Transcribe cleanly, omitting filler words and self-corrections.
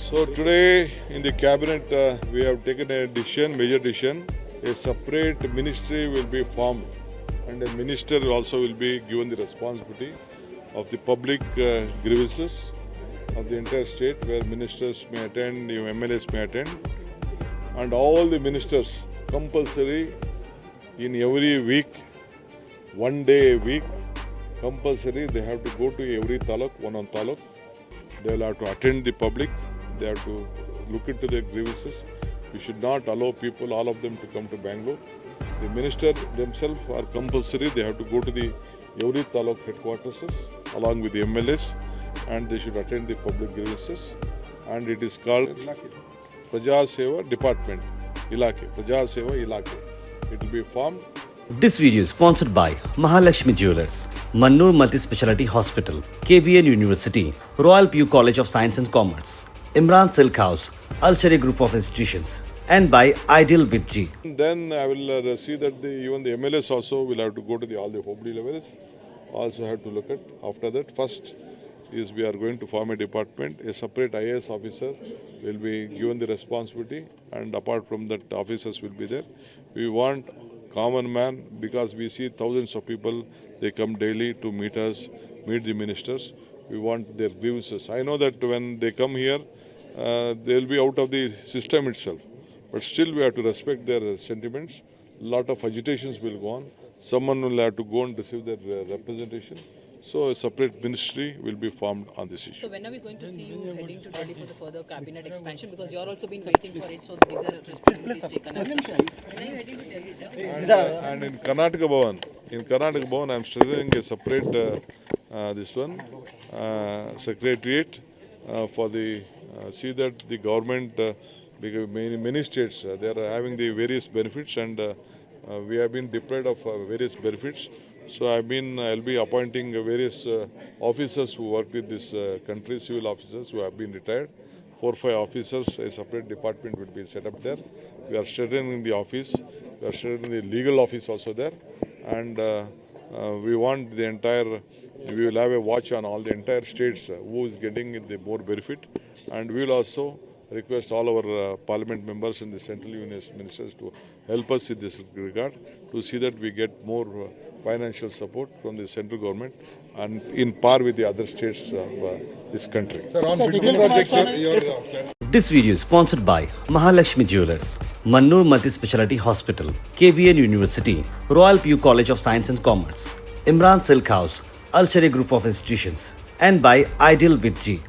So today in the cabinet we have taken a decision, major decision. A separate ministry will be formed, and a minister also will be given the responsibility of the public grievances of the entire state, where ministers may attend, MLAs may attend, and all the ministers compulsory in every week, 1 day a week, compulsory they have to go to every taluk, one taluk. They will have to attend the public. They have to look into their grievances. We should not allow people, all of them, to come to Bangalore. The minister themselves are compulsory. They have to go to the every taluk headquarters along with the MLAs, and they should attend the public grievances. And it is called Praja Seva Department, Ilake, Praja Seva Ilake. It will be formed. This video is sponsored by Mahalakshmi Jewelers, Mannur Multi-Speciality Hospital, KBN University, Royal PU College of Science and Commerce, Imran Silk House, Al Sharia Group of Institutions, and by Ideal with G. Then I will see that even the MLAs also will have to go to all the Hobli levels. Also have to look at. After that, first is we are going to form a department. A separate IAS officer will be given the responsibility, and apart from that, officers will be there. We want common man, because we see thousands of people, they come daily to meet us, meet the ministers. We want their grievances. I know that when they come here, they will be out of the system itself. But still we have to respect their sentiments. A lot of agitations will go on. Someone will have to go and receive their representation. So a separate ministry will be formed on this issue. So when are we going to see you heading to Delhi for the further cabinet expansion? Because you're also been waiting for it, so the bigger responsibility is taken. When are you heading to Delhi, sir? And in Karnataka Bhavan, I am strengthening a separate secretariat for the see that the government, because many states they are having the various benefits, and we have been deprived of various benefits. So I'll be appointing various officers who work with this country, civil officers who have been retired. 4 or 5 officers, a separate department will be set up there. We are strengthening the office. We are strengthening the legal office also there. And we want the entire, we will have a watch on all the entire states who is getting the more benefit. And we will also request all our parliament members and the central union ministers to help us in this regard, to see that we get more financial support from the central government and in par with the other states of this country. Sir, on digital projects, sir, This video is sponsored by Mahalakshmi Jewelers, Mannur Multi-Speciality Hospital, KBN University, Royal PU College of Science and Commerce, Imran Silk House, Al Sharia Group of Institutions, and by Ideal with G.